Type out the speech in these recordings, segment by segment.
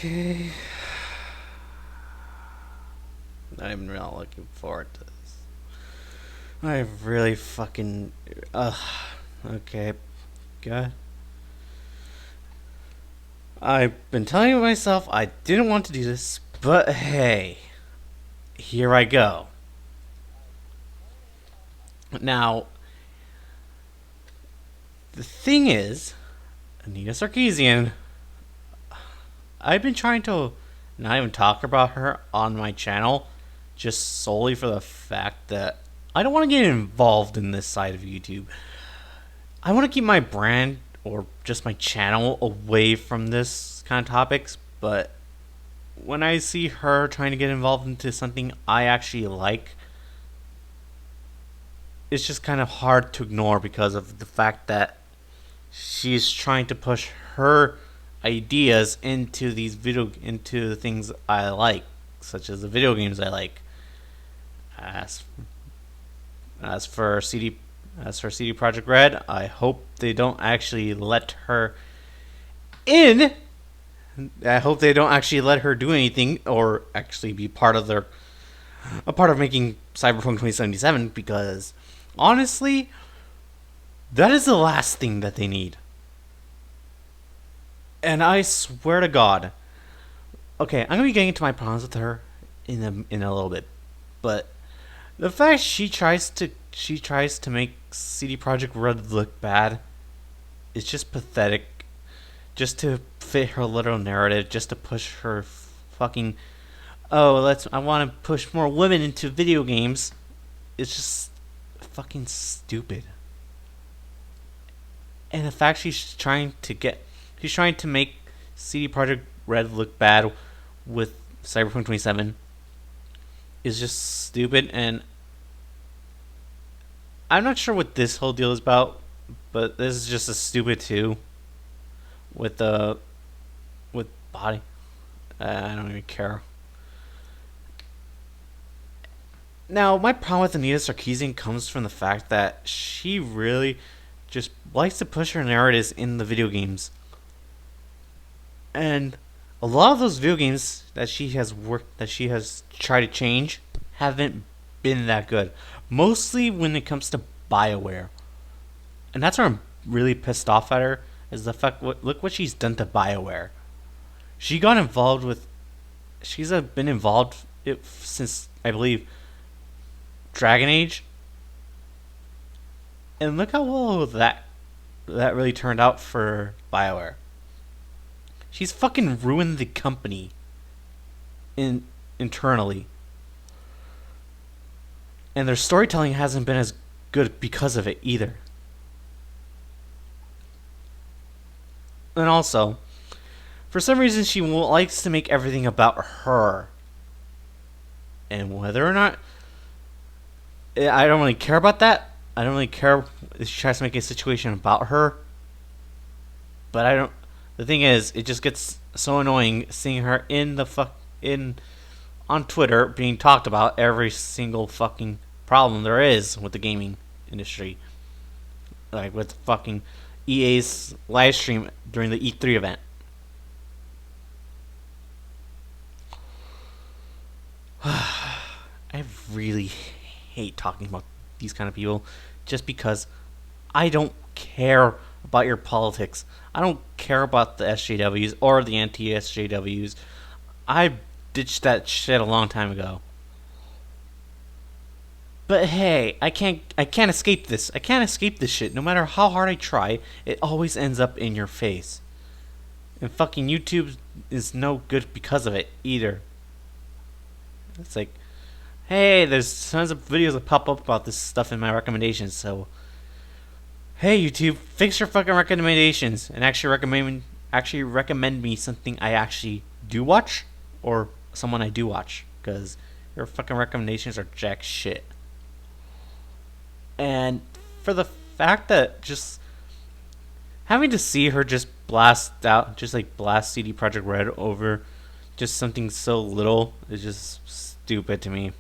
Okay. I'm not looking forward to this. I really fucking. Okay. God. I've been telling myself I didn't want to do this, but hey, here I go. Now, the thing is, Anita Sarkeesian, I've been trying to not even talk about her on my channel just solely for the fact that I don't want to get involved in this side of YouTube. I want to keep my brand or just my channel away from this kind of topics, but when I see her trying to get involved into something I actually like, it's just kind of hard to ignore because of the fact that she's trying to push her ideas into the things I like, such as the video games I like. As as for CD as for CD Projekt Red, I hope they don't actually let her in. I hope they don't actually let her do anything or actually be a part of making Cyberpunk 2077 because honestly, that is the last thing that they need. And I swear to God, okay, I'm gonna be getting into my problems with her in a little bit, but the fact she tries to make CD Projekt Red look bad is just pathetic. Just to fit her little narrative, just to push her fucking I want to push more women into video games. It's just fucking stupid. And the fact she's trying to make CD Projekt Red look bad with Cyberpunk 27 is just stupid. And I'm not sure what this whole deal is about, but this is just a stupid too. With with body, I don't even care. Now, my problem with Anita Sarkeesian comes from the fact that she really just likes to push her narratives in the video games. And a lot of those video games that she has tried to change haven't been that good. Mostly when it comes to BioWare. And that's where I'm really pissed off at her is the fact look what she's done to BioWare. She got involved with she's been involved since I believe Dragon Age. And look how well that really turned out for BioWare. She's fucking ruined the company internally. And their storytelling hasn't been as good because of it either. And also, for some reason, she likes to make everything about her. And whether or not I don't really care about that. I don't really care if she tries to make a situation about her. But I don't. The thing is, it just gets so annoying seeing her in on Twitter being talked about every single fucking problem there is with the gaming industry, like with fucking EA's live stream during the E3 event. I really hate talking about these kind of people just because I don't care about your politics. I don't care about the SJWs or the anti-SJWs. I ditched that shit a long time ago. But hey, I can't escape this. I can't escape this shit. No matter how hard I try, it always ends up in your face. And fucking YouTube is no good because of it either. It's like, hey, there's tons of videos that pop up about this stuff in my recommendations, so hey YouTube, fix your fucking recommendations and actually recommend me something I actually do watch or someone I do watch, because your fucking recommendations are jack shit. And for the fact that just having to see her just blast CD Projekt Red over just something so little is just stupid to me.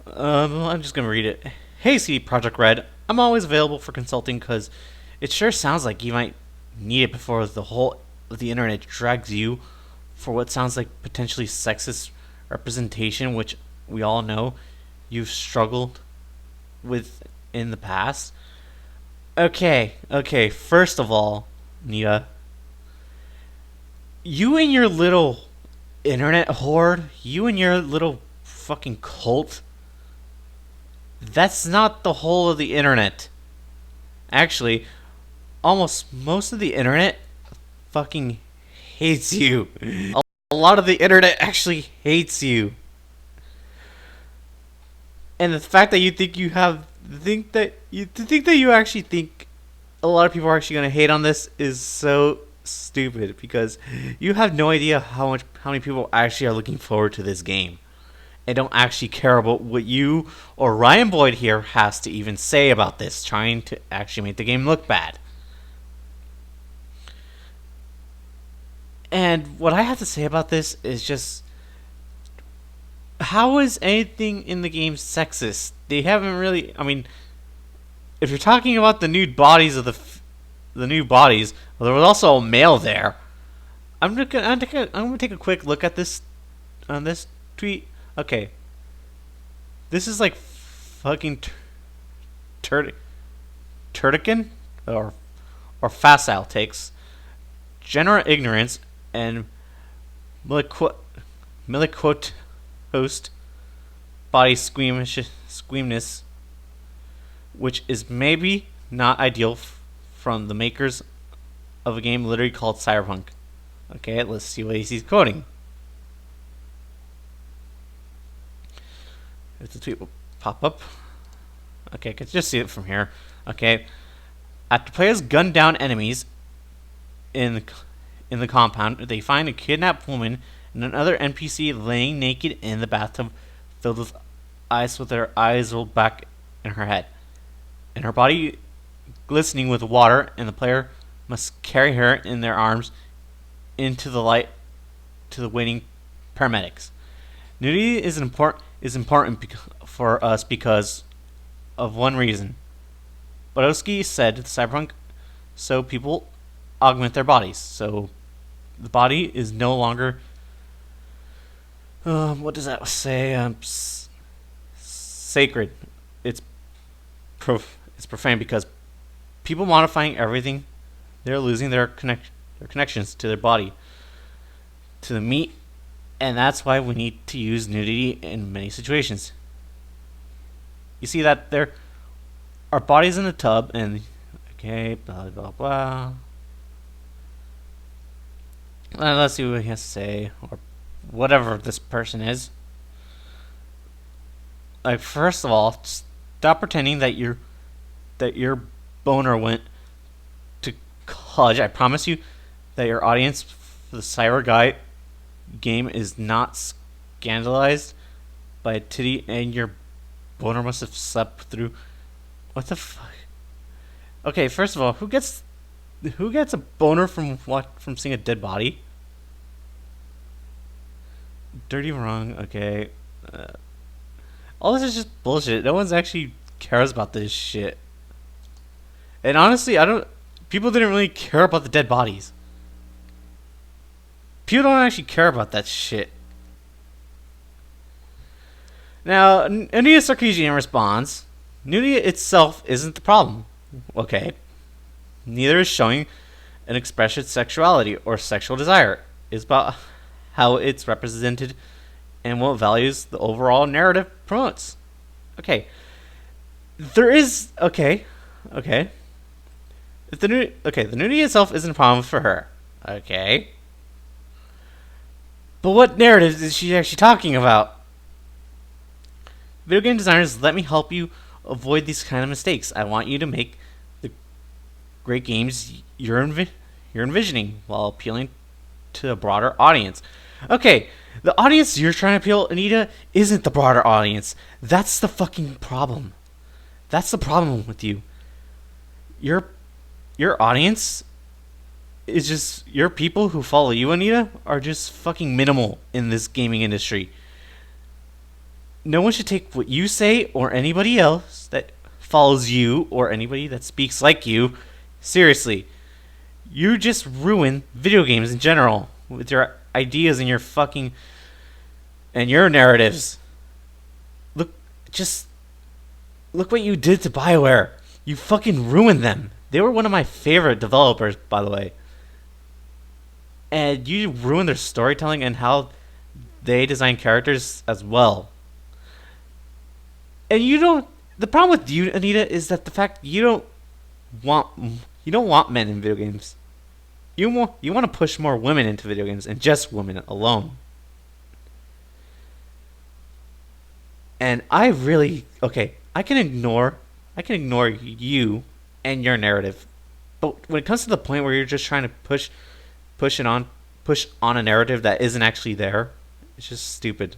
I'm just gonna read it. Hey CD Projekt Red, I'm always available for consulting because it sure sounds like you might need it before the whole the internet drags you for what sounds like potentially sexist representation, which we all know you've struggled with in the past. Okay, first of all, Nia, you and your little internet horde, you and your little fucking cult, that's not the whole of the internet. Actually, almost most of the internet fucking hates you. A lot of the internet actually hates you. And the fact that you think you have think that you actually think a lot of people are actually going to hate on this is so stupid, because you have no idea how many people actually are looking forward to this game and don't actually care about what you or Ryan Boyd here has to even say about this, trying to actually make the game look bad. And what I have to say about this is just, how is anything in the game sexist? They haven't really. I mean, if you're talking about the nude bodies of the nude bodies, well, there was also a male there. I'm gonna take a quick look at this on this tweet. Okay, this is like fucking Turdican or facile takes general ignorance and miliquot host body squeamishness, which is maybe not ideal from the makers of a game literally called Cyberpunk. Okay, let's see what he's quoting. If the tweet will pop up. Okay, I can just see it from here. Okay, after players gun down enemies in the compound, they find a kidnapped woman and another NPC laying naked in the bathtub, filled with ice, with her eyes rolled back in her head, and her body glistening with water, and the player must carry her in their arms into the light to the waiting paramedics. Nudity is important for us because of one reason. Bodowski said Cyberpunk, so people augment their bodies. So the body is no longer what does that say? Sacred. It's it's profane, because people modifying everything, they're losing their connections to their body, to the meat, and that's why we need to use nudity in many situations. You see that there are bodies in the tub, and okay, blah blah blah. Let's see what he has to say, or whatever this person is. Like, first of all, stop pretending that your boner went to college. I promise you that your audience for the Cyber Guy game is not scandalized by a titty, and your boner must have slept through. What the fuck? Okay, first of all, who gets a boner from seeing a dead body? Dirty wrong. Okay. All this is just bullshit. No one's actually cares about this shit. And honestly, people didn't really care about the dead bodies. People don't actually care about that shit. Now, Anita Sarkeesian responds, nudity itself isn't the problem. Okay. Neither is showing an expression of sexuality or sexual desire. It's about how it's represented and what values the overall narrative promotes. Okay. There is... Okay. The nudity itself isn't a problem for her. Okay. But what narrative is she actually talking about? Video game designers, let me help you avoid these kind of mistakes. I want you to make the great games you're envisioning while appealing to a broader audience. Okay, the audience you're trying to appeal, Anita, isn't the broader audience. That's the fucking problem. That's the problem with you. Your audience is just, your people who follow you, Anita, are just fucking minimal in this gaming industry. No one should take what you say or anybody else that follows you or anybody that speaks like you seriously. You just ruin video games in general with your ideas and your narratives. Look, just look what you did to BioWare. You fucking ruined them. They were one of my favorite developers, by the way. And you ruined their storytelling and how they design characters as well. And you don't. The problem with you, Anita, is that the fact you don't want men in video games. You want to push more women into video games and just women alone. And I can ignore you and your narrative, but when it comes to the point where you're just trying to push on a narrative that isn't actually there, it's just stupid.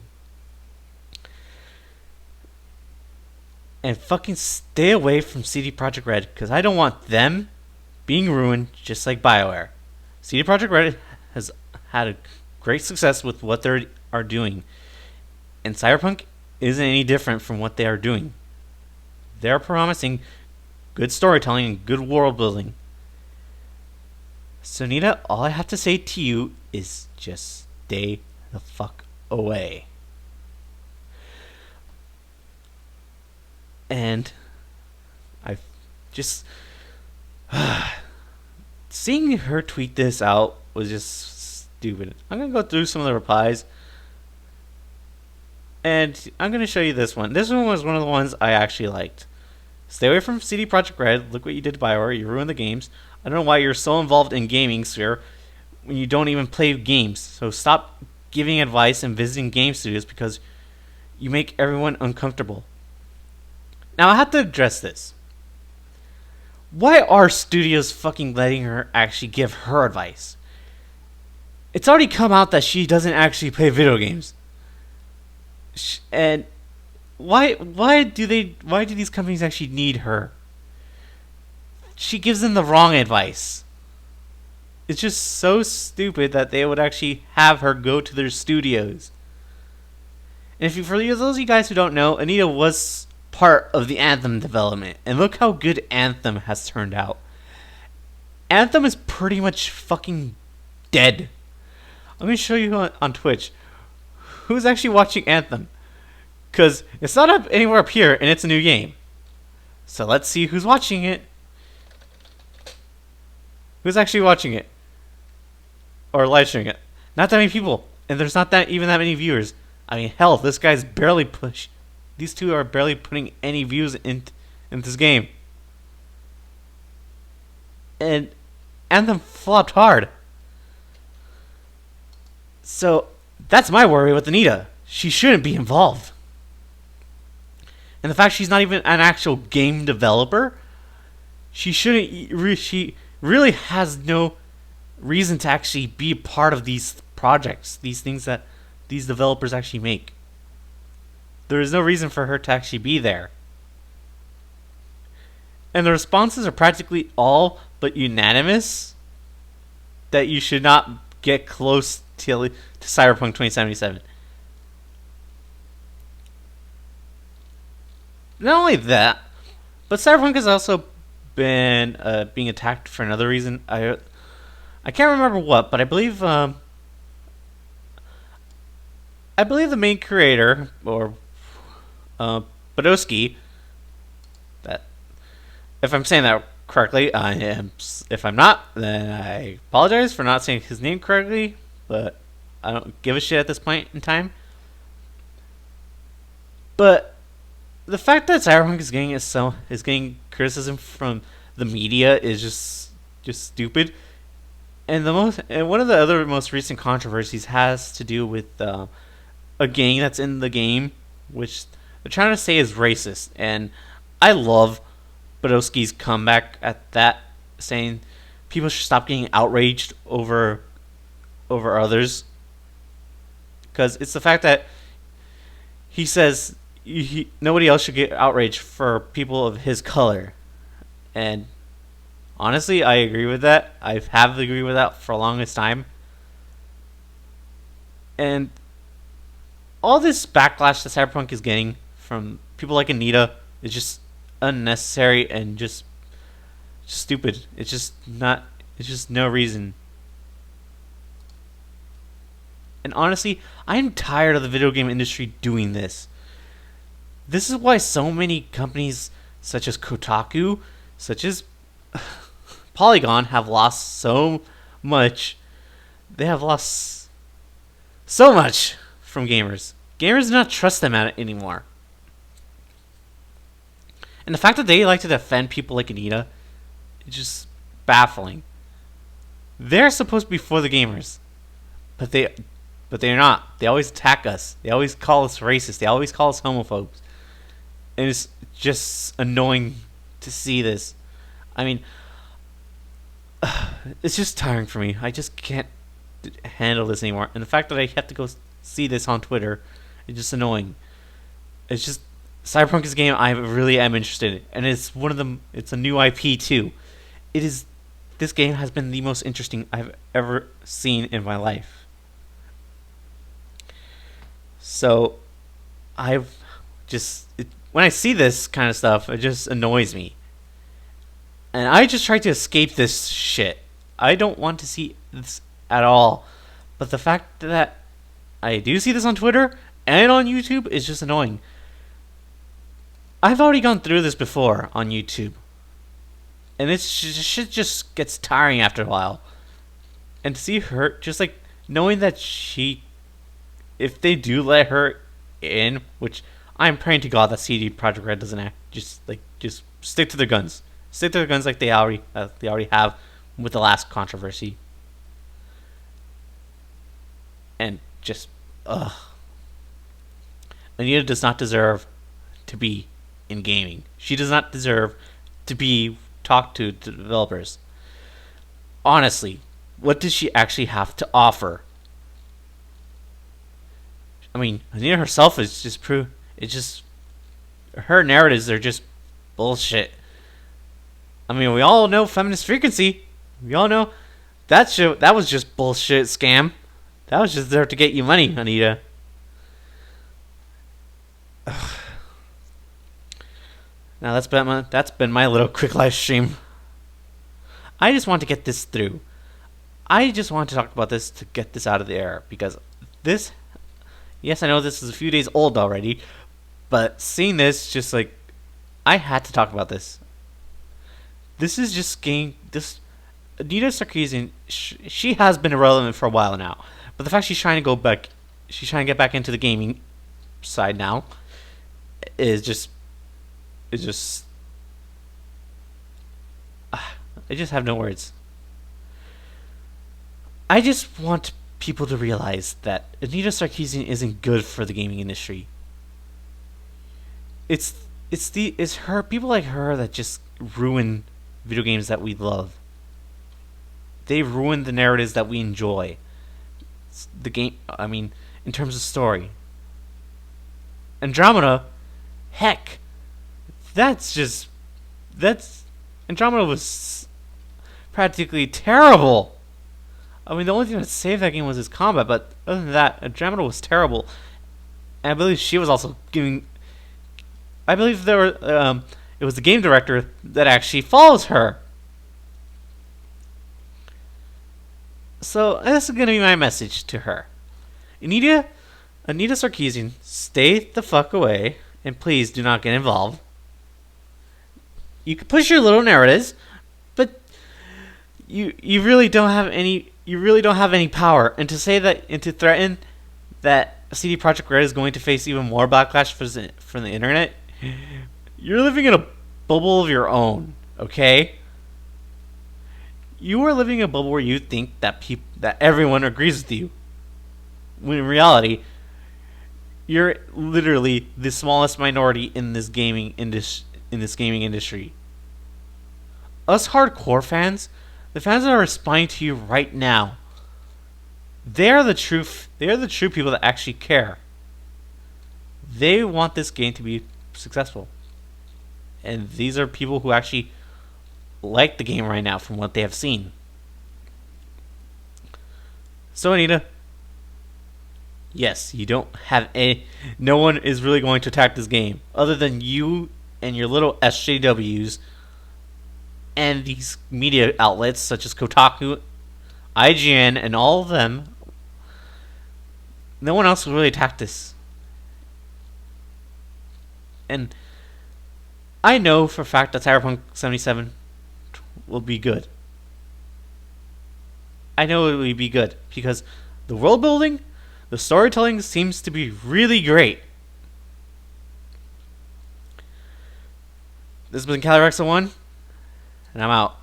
And fucking stay away from CD Projekt Red, because I don't want them being ruined just like BioWare. CD Projekt Red has had a great success with what they are doing, and Cyberpunk isn't any different from what they are doing. They're promising good storytelling and good world building. So Nita, all I have to say to you is just stay the fuck away. And I've just seeing her tweet this out was just stupid. I'm gonna go through some of the replies, and I'm gonna show you this one. This one was one of the ones I actually liked. Stay away from CD Projekt Red. Look what you did to BioWare. You ruined the games. I don't know why you're so involved in gaming, sir, when you don't even play games. So stop giving advice and visiting game studios because you make everyone uncomfortable. Now I have to address this. Why are studios fucking letting her actually give her advice? It's already come out that she doesn't actually play video games. And why do these companies actually need her? She gives them the wrong advice. It's just so stupid that they would actually have her go to their studios. And for those of you guys who don't know, Anita was part of the Anthem development, and look how good Anthem has turned out. Anthem is pretty much fucking dead. I'm gonna show you on Twitch who's actually watching Anthem, because it's not up anywhere up here, and it's a new game. So let's see who's watching it. Who's actually watching it or live streaming it? Not that many people, and there's not even that many viewers. I mean, hell, this guy's barely push. These two are barely putting any views in this game. And Anthem flopped hard. So that's my worry with Anita. She shouldn't be involved. And the fact she's not even an actual game developer, she really has no reason to actually be a part of these projects, these things that these developers actually make. There is no reason for her to actually be there. And the responses are practically all but unanimous that you should not get close to Cyberpunk 2077. Not only that, but Cyberpunk has also been being attacked for another reason. I can't remember what, but I believe the main creator, or Badowski, that, if I'm saying that correctly, I am. If I'm not, then I apologize for not saying his name correctly, but I don't give a shit at this point in time. But the fact that Cyberpunk is getting criticism from the media is just stupid. And one of the other most recent controversies has to do with a gang that's in the game, which they're trying to say is racist. And I love Badowski's comeback at that, saying people should stop getting outraged over others, because it's the fact that he says nobody else should get outraged for people of his color. And honestly, I agree with that. I have agreed with that for the longest time. And all this backlash that Cyberpunk is getting from people like Anita is just unnecessary and just stupid. It's just not There's just no reason. And honestly, I'm tired of the video game industry doing this. This is why so many companies, such as Kotaku, such as Polygon, have lost so much. They have lost so much from gamers. Gamers do not trust them at it anymore. And the fact that they like to defend people like Anita is just baffling. They're supposed to be for the gamers, but they're not. They always attack us. They always call us racist. They always call us homophobes. And it's just annoying to see this. I mean, it's just tiring for me. I just can't handle this anymore. And the fact that I have to go see this on Twitter is just annoying. It's just Cyberpunk is a game I really am interested in, and it's one of them. It's a new IP too. It is. This game has been the most interesting I've ever seen in my life. So, when I see this kind of stuff, it just annoys me. And I just try to escape this shit. I don't want to see this at all. But the fact that I do see this on Twitter and on YouTube is just annoying. I've already gone through this before on YouTube. And this shit just gets tiring after a while. And to see her, just like, knowing that if they do let her in, which I'm praying to God that CD Projekt Red doesn't just stick to their guns. Stick to their guns like they already have with the last controversy. And just, Anita does not deserve to be in gaming. She does not deserve to be talked to developers. Honestly, what does she actually have to offer? I mean, Anita herself is just her narratives are just bullshit. I mean, we all know feminist frequency. We all know that was just bullshit scam. That was just there to get you money, Anita. Now that's been my little quick live stream. I just want to get this through. I just want to talk about this to get this out of the air because this. Yes, I know this is a few days old already, but seeing this, just like, I had to talk about this. This is just this. Anita Sarkeesian, she has been irrelevant for a while now, but the fact she's trying to get back into the gaming side now, is just. I just have no words. I just want people to realize that Anita Sarkeesian isn't good for the gaming industry. It's people like her that just ruin video games that we love. They ruin the narratives that we enjoy. The game, I mean, in terms of story. Andromeda, heck, Andromeda was practically terrible. I mean, the only thing that saved that game was its combat, but other than that, Andromeda was terrible. And I believe she was also giving. I believe it was the game director that actually follows her. So this is gonna be my message to her. Anita Sarkeesian, stay the fuck away, and please do not get involved. You can push your little narratives, but you really don't have any power. And to say that and to threaten that CD Projekt Red is going to face even more backlash from the internet, you're living in a bubble of your own. Okay, you are living in a bubble where you think that everyone agrees with you, when in reality, you're literally the smallest minority in this gaming industry. Us hardcore fans, the fans that are responding to you right now, they're the true people that actually care. They want this game to be successful. And these are people who actually like the game right now from what they have seen. So Anita, yes, you don't have no one is really going to attack this game other than you and your little SJWs And these media outlets such as Kotaku, IGN, and all of them, no one else will really attack this. And I know for a fact that Cyberpunk 77 will be good. I know it will be good because the world building, the storytelling seems to be really great. This has been Calirexa1, and I'm out.